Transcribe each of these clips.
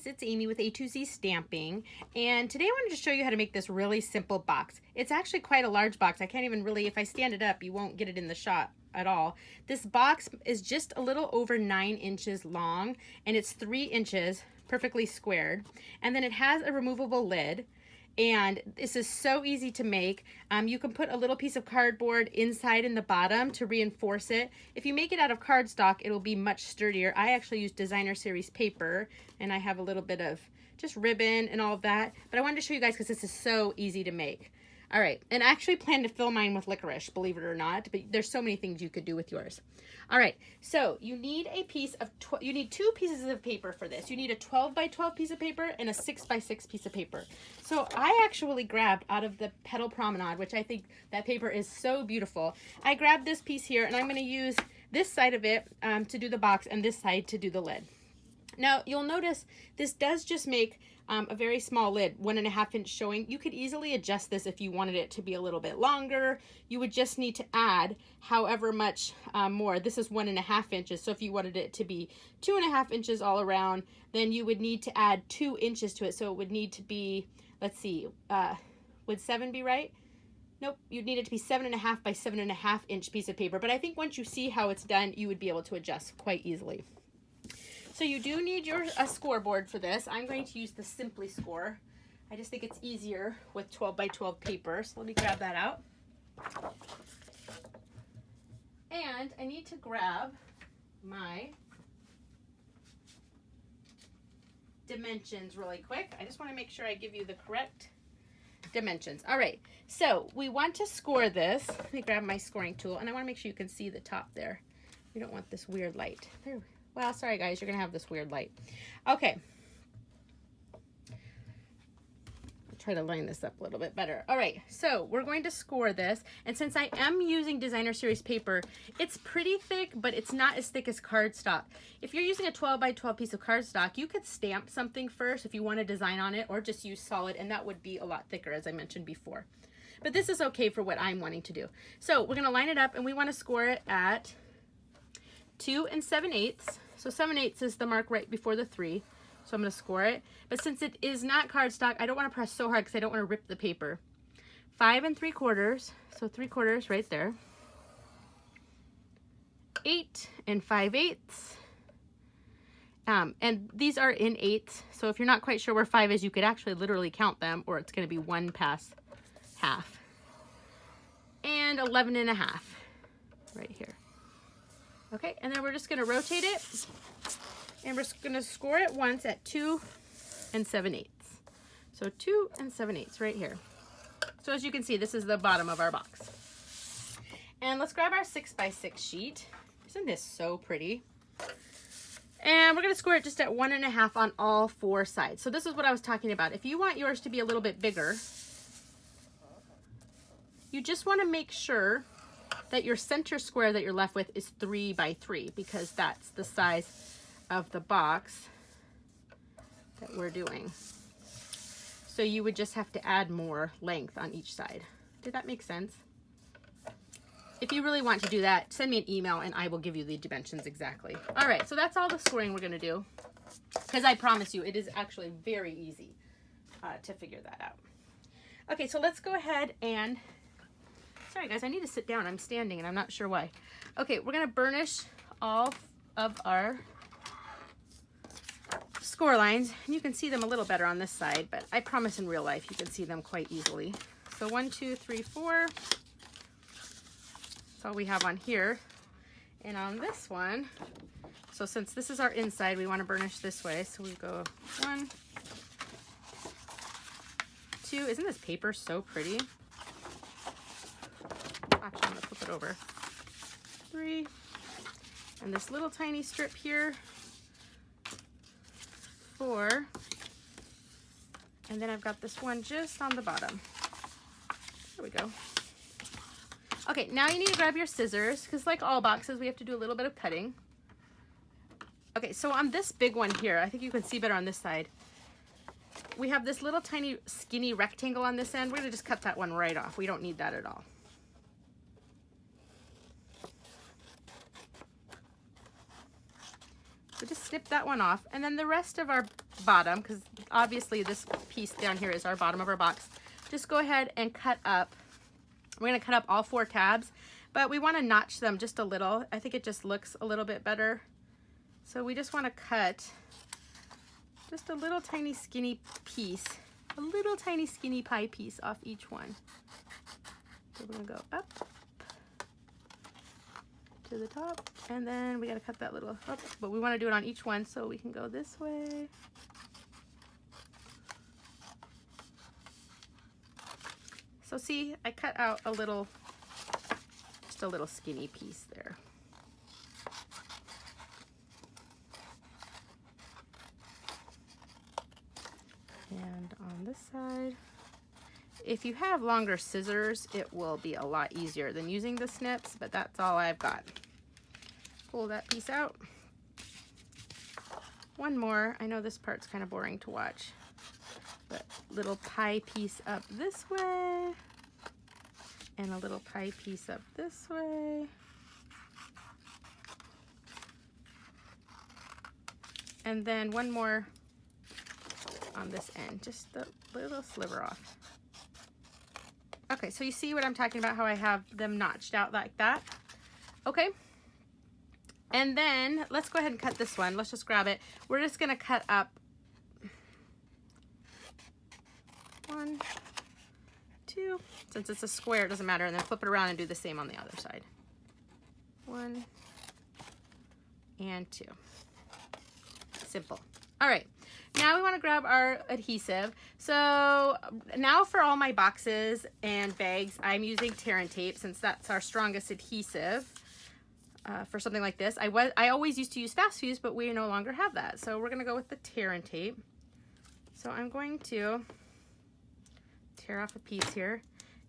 it's Amy with A2Z Stamping, and today I wanted to show you how to make this really simple box. It's actually quite a large box. I can't even really, if I stand it up, you won't get it in the shot at all. This box is just a little over 9 inches long, and it's 3 inches perfectly squared, and then it has a removable lid. And this is so easy to make. You can put a little piece of cardboard inside in the bottom to reinforce it. If you make it out of cardstock, it'll be much sturdier. I actually use designer series paper, and I have a little bit of just ribbon and all of that. But I wanted to show you guys because this is so easy to make. All right, and I actually plan to fill mine with licorice, believe it or not, but there's so many things you could do with yours. All right, so you need a piece of, you need 2 pieces of paper for this. You need a 12 by 12 piece of paper and a 6 by 6 piece of paper. So I actually grabbed out of the Petal Promenade, which I think that paper is so beautiful. I grabbed this piece here, and I'm gonna use this side of it to do the box and this side to do the lid. Now, you'll notice this does just make a very small lid, 1.5 inch showing. You could easily adjust this if you wanted it to be a little bit longer. You would just need to add however much more. This is 1.5 inches, so if you wanted it to be 2.5 inches all around, then you would need to add 2 inches to it. So it would need to be, let's see, would 7 be right? Nope, you'd need it to be 7.5 by 7.5 inch piece of paper. But I think once you see how it's done, you would be able to adjust quite easily. So you do need a scoreboard for this. I'm going to use the Simply Score. I just think it's easier with 12 by 12 paper. So let me grab that out. And I need to grab my dimensions really quick. I just want to make sure I give you the correct dimensions. All right, so we want to score this. Let me grab my scoring tool, and I want to make sure you can see the top there. We don't want this weird light. There. Well, sorry guys, you're gonna have this weird light. Okay. I'll try to line this up a little bit better. All right, so we're going to score this. And since I am using designer series paper, it's pretty thick, but it's not as thick as cardstock. If you're using a 12 by 12 piece of cardstock, you could stamp something first if you want to design on it, or just use solid, and that would be a lot thicker, as I mentioned before. But this is okay for what I'm wanting to do. So we're gonna line it up, and we wanna score it at 2 7/8. So 7/8 is the mark right before the 3. So I'm going to score it. But since it is not cardstock, I don't want to press so hard because I don't want to rip the paper. 5 3/4. So 3/4 right there. 8 5/8. And these are in 8s. So if you're not quite sure where 5 is, you could actually literally count them, or it's going to be 1 past half. And 11.5 right here. Okay, and then we're just going to rotate it, and we're just going to score it once at 2 7/8. So 2 7/8 right here. So as you can see, this is the bottom of our box. And let's grab our 6 by 6 sheet. Isn't this so pretty? And we're going to score it just at 1.5 on all 4 sides. So this is what I was talking about. If you want yours to be a little bit bigger, you just want to make sure that your center square that you're left with is 3 by 3, because that's the size of the box that we're doing. So you would just have to add more length on each side. Did that make sense? If you really want to do that, send me an email and I will give you the dimensions exactly. All right, so that's all the scoring we're gonna do, because I promise you it is actually very easy to figure that out. Okay, so let's go ahead and, sorry guys, I need to sit down. I'm standing and I'm not sure why. Okay, we're gonna burnish all of our score lines, and you can see them a little better on this side, but I promise in real life you can see them quite easily. So 1, 2, 3, 4. That's all we have on here. And on this one, so since this is our inside, we want to burnish this way. So we go 1, 2. Isn't this paper so pretty? Actually, I'm gonna flip it over. 3, and this little tiny strip here. 4, and then I've got this one just on the bottom. There we go. Okay, now you need to grab your scissors, because like all boxes, we have to do a little bit of cutting. Okay, so on this big one here, I think you can see better on this side, we have this little tiny skinny rectangle on this end. We're gonna just cut that one right off. We don't need that at all. So just snip that one off. And then the rest of our bottom, because obviously this piece down here is our bottom of our box, just go ahead and cut up. We're going to cut up all 4 tabs, but we want to notch them just a little. I think it just looks a little bit better. So we just want to cut just a little tiny skinny piece, a little tiny skinny pie piece off each one. So we're going to go up to the top, and then we got to cut that little up, but we want to do it on each one, so we can go this way. So see, I cut out a little, just a little skinny piece there. And on this side, if you have longer scissors, it will be a lot easier than using the snips, but that's all I've got. Pull that piece out. One more. I know this part's kind of boring to watch, but little pie piece up this way, and a little pie piece up this way. And then one more on this end, just a little sliver off. Okay, so you see what I'm talking about, how I have them notched out like that. Okay, and then let's go ahead and cut this one. Let's just grab it. We're just gonna cut up 1, 2, since it's a square, it doesn't matter, and then flip it around and do the same on the other side. 1 and 2. Simple. All right. Now we want to grab our adhesive. So now for all my boxes and bags, I'm using tear and tape since that's our strongest adhesive for something like this. I always used to use fast fuse, but we no longer have that. So we're going to go with the tear and tape. So I'm going to tear off a piece here,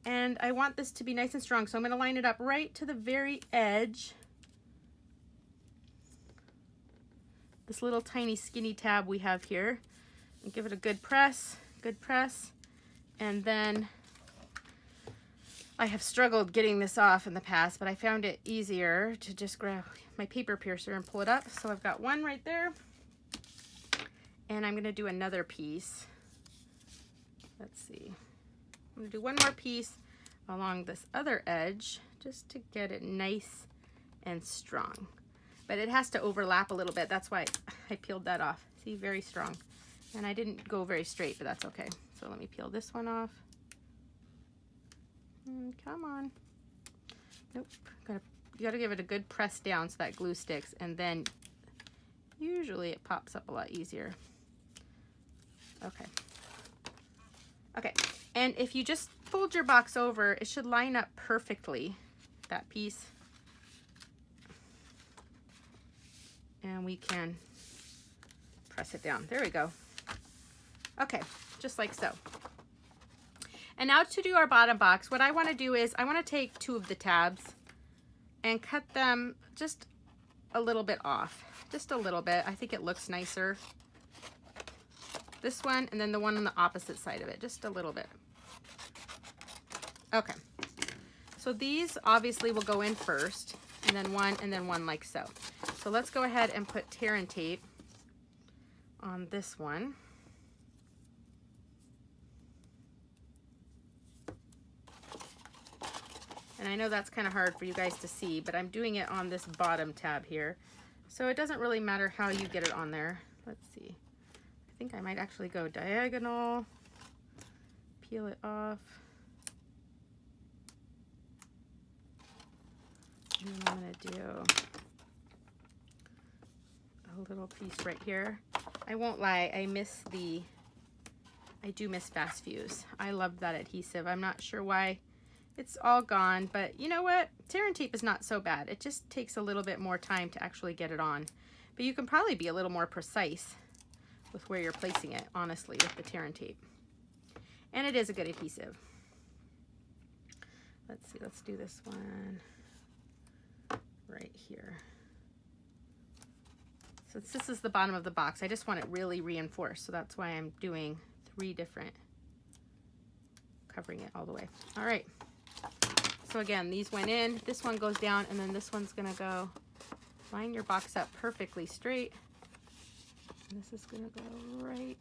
and I want this to be nice and strong. So I'm going to line it up right to the very edge. This little tiny skinny tab we have here, and give it a good press, and then I have struggled getting this off in the past, but I found it easier to just grab my paper piercer and pull it up. So I've got one right there, and I'm gonna do another piece. Let's see, I'm gonna do one more piece along this other edge just to get it nice and strong. But it has to overlap a little bit. That's why I peeled that off. See, very strong. And I didn't go very straight, but that's okay. So let me peel this one off. Come on. Nope. You gotta give it a good press down so that glue sticks, and then usually it pops up a lot easier. Okay. Okay. And if you just fold your box over, it should line up perfectly, that piece. And we can press it down. There we go. Okay, just like so. And now to do our bottom box, what I want to do is I want to take 2 of the tabs and cut them just a little bit off. Just a little bit. I think it looks nicer. This one, and then the one on the opposite side of it, just a little bit. Okay. So these obviously will go in first, and then one like so. So let's go ahead and put tear and tape on this one. And I know that's kind of hard for you guys to see, but I'm doing it on this bottom tab here. So it doesn't really matter how you get it on there. Let's see. I think I might actually go diagonal, peel it off. And then I'm gonna do a little piece right here. I won't lie, I do miss fast fuse. I love that adhesive. I'm not sure why it's all gone, but you know what? Tear and tape is not so bad. It just takes a little bit more time to actually get it on. But you can probably be a little more precise with where you're placing it, honestly, with the tear and tape. And it is a good adhesive. Let's see, let's do this one right here. So this is the bottom of the box. I just want it really reinforced, so that's why I'm doing 3 different, covering it all the way. All right. So again, these went in, this one goes down, and then this one's gonna go. Line your box up perfectly straight. This is gonna go right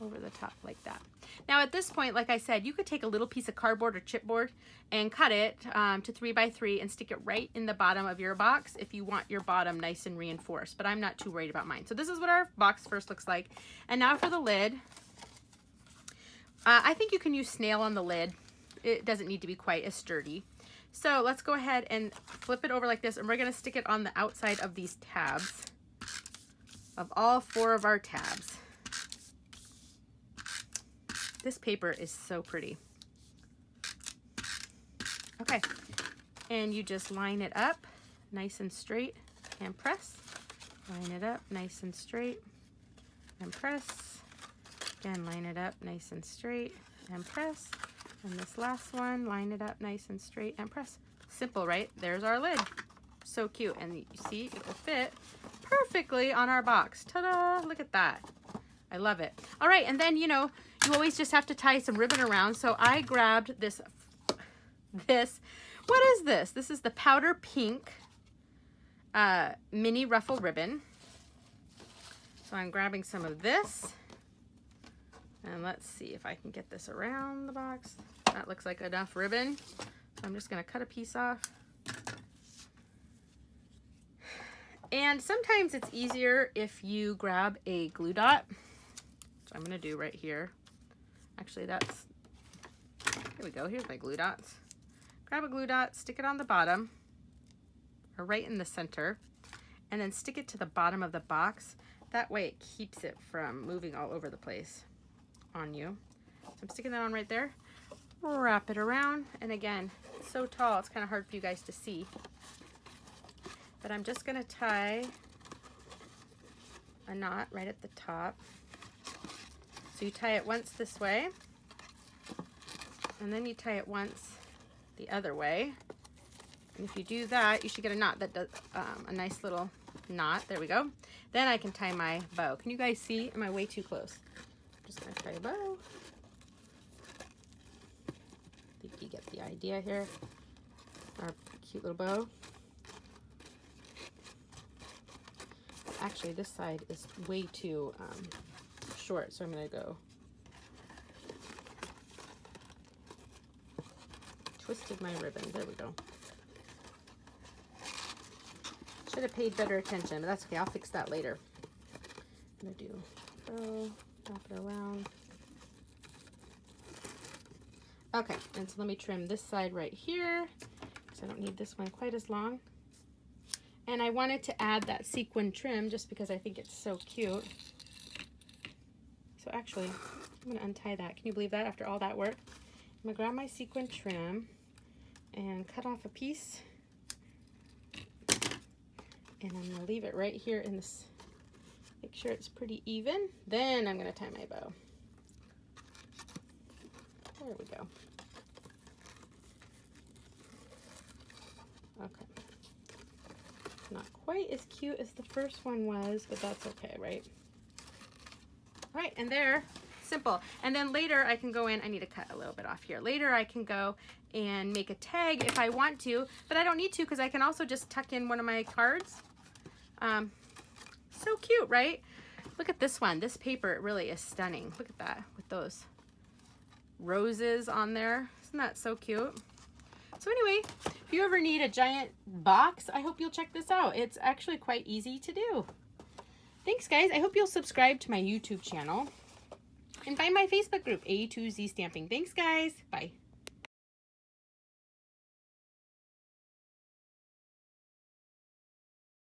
over the top like that. Now at this point, like I said, you could take a little piece of cardboard or chipboard and cut it to 3 by 3 and stick it right in the bottom of your box if you want your bottom nice and reinforced, but I'm not too worried about mine. So this is what our box first looks like. And now for the lid. I think you can use snail on the lid. It doesn't need to be quite as sturdy. So let's go ahead and flip it over like this, and we're gonna stick it on the outside of these tabs, of all 4 of our tabs. This paper is so pretty. Okay, and you just line it up nice and straight and press. Line it up nice and straight and press. Again, line it up nice and straight and press. And this last one, line it up nice and straight and press. Simple, right? There's our lid. So cute. And you see, it will fit perfectly on our box. Ta-da! Look at that. I love it. All right, and then, you know, you always just have to tie some ribbon around. So I grabbed this. What is this? This is the powder pink mini ruffle ribbon. So I'm grabbing some of this. And let's see if I can get this around the box. That looks like enough ribbon. So I'm just gonna cut a piece off. And sometimes it's easier if you grab a glue dot, which I'm gonna do right here. Actually, here we go, here's my glue dots. Grab a glue dot, stick it on the bottom, or right in the center, and then stick it to the bottom of the box. That way it keeps it from moving all over the place on you. So I'm sticking that on right there. Wrap it around, and again, it's so tall, it's kind of hard for you guys to see. But I'm just gonna tie a knot right at the top. So you tie it once this way, and then you tie it once the other way. And if you do that, you should get a knot that does a nice little knot. There we go. Then I can tie my bow. Can you guys see? Am I way too close? I'm just gonna tie a bow. I think you get the idea here. Our cute little bow. Actually, this side is way too short, so I'm gonna go twisted my ribbon. There we go. Should have paid better attention, but that's okay. I'll fix that later. I'm gonna do bow, wrap it around. Okay, and so let me trim this side right here, because I don't need this one quite as long. And I wanted to add that sequin trim just because I think it's so cute. So actually, I'm gonna untie that. Can you believe that after all that work? I'm gonna grab my sequin trim and cut off a piece. And I'm gonna leave it right here in this, make sure it's pretty even. Then I'm gonna tie my bow. There we go. Okay. Not quite as cute as the first one was, but that's okay, right? All right, and there, simple. And then later I can go in, I need to cut a little bit off here. Later I can go and make a tag if I want to, but I don't need to because I can also just tuck in one of my cards. So cute, right? Look at this one. This paper, it really is stunning. Look at that with those roses on there. Isn't that so cute? So anyway, if you ever need a giant box, I hope you'll check this out. It's actually quite easy to do. Thanks, guys. I hope you'll subscribe to my YouTube channel and find my Facebook group, A2Z Stamping. Thanks, guys. Bye.